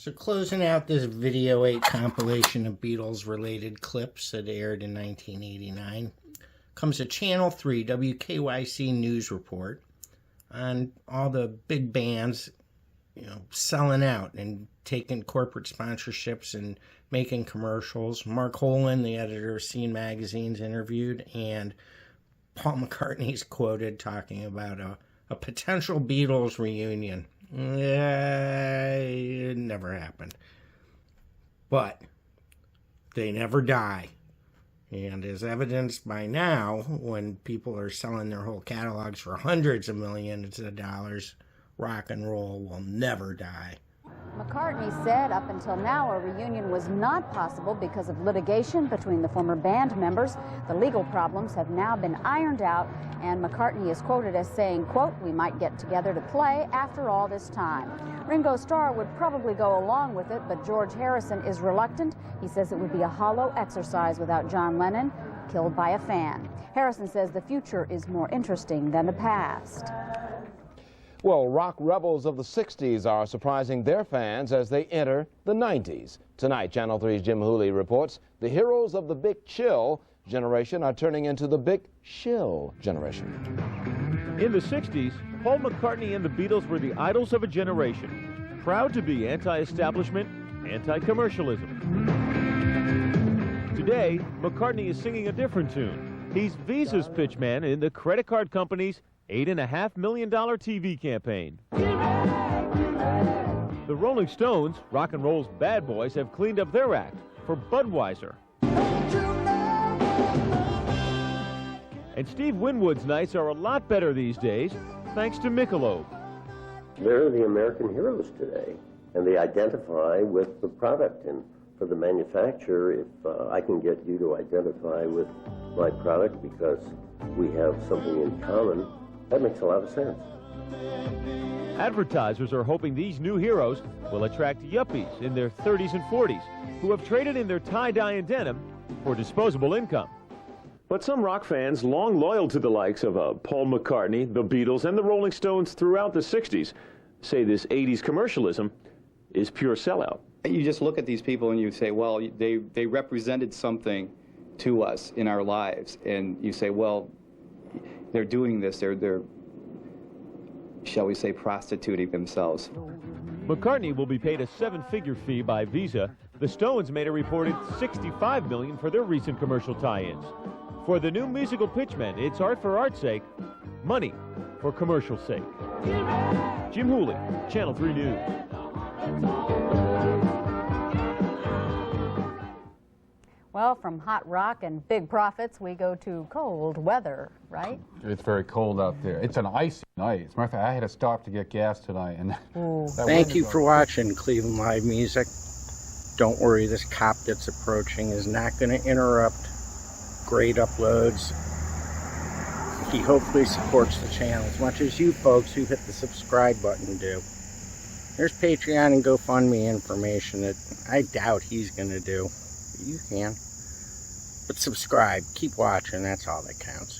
So closing out this Video 8 compilation of Beatles-related clips that aired in 1989 comes a Channel 3 WKYC news report on all the big bands, selling out and taking corporate sponsorships and making commercials. Mark Holan, the editor of Scene Magazine's interviewed, and Paul McCartney's quoted talking about a potential Beatles reunion. It never happened. But they never die. And as evidenced by now, when people are selling their whole catalogs for hundreds of millions of dollars, rock and roll will never die. McCartney said up until now a reunion was not possible because of litigation between the former band members. The legal problems have now been ironed out, and McCartney is quoted as saying, quote, "We might get together to play after all this time." Ringo Starr would probably go along with it, but George Harrison is reluctant. He says it would be a hollow exercise without John Lennon, killed by a fan. Harrison says the future is more interesting than the past. Well, rock rebels of the 60s are surprising their fans as they enter the 90s. Tonight, Channel 3's Jim Hooley reports the heroes of the Big Chill generation are turning into the Big Shill generation. In the 60s, Paul McCartney and the Beatles were the idols of a generation, proud to be anti-establishment, anti-commercialism. Today, McCartney is singing a different tune. He's Visa's pitchman in the credit card company's $8.5 million TV campaign. The Rolling Stones, rock and roll's bad boys, have cleaned up their act for Budweiser. And Steve Winwood's nights are a lot better these days, thanks to Michelob. They're the American heroes today, and they identify with the product. And for the manufacturer, if I can get you to identify with my product because we have something in common, that makes a lot of sense. Advertisers are hoping these new heroes will attract yuppies in their 30s and 40s who have traded in their tie-dye and denim for disposable income. But some rock fans, long loyal to the likes of Paul McCartney, the Beatles, and the Rolling Stones throughout the 60s, say this 80s commercialism is pure sellout. You just look at these people and you say, well, they represented something to us in our lives. And you say, well, they're doing this, they're, shall we say, prostituting themselves. McCartney will be paid a 7-figure fee by Visa. The Stones made a reported $65 million for their recent commercial tie-ins. For the new musical pitchmen, it's art for art's sake, money for commercial sake. Jim Hooley, Channel 3 News. Well, from hot rock and big profits, we go to cold weather, right? It's very cold out there. It's an icy night. As a matter of fact, I had to stop to get gas tonight. And Thank you for watching Cleveland Live Music. Don't worry, this cop that's approaching is not going to interrupt great uploads. He hopefully supports the channel as much as you folks who hit the subscribe button do. There's Patreon and GoFundMe information that I doubt he's going to do. You can. But subscribe. Keep watching. That's all that counts.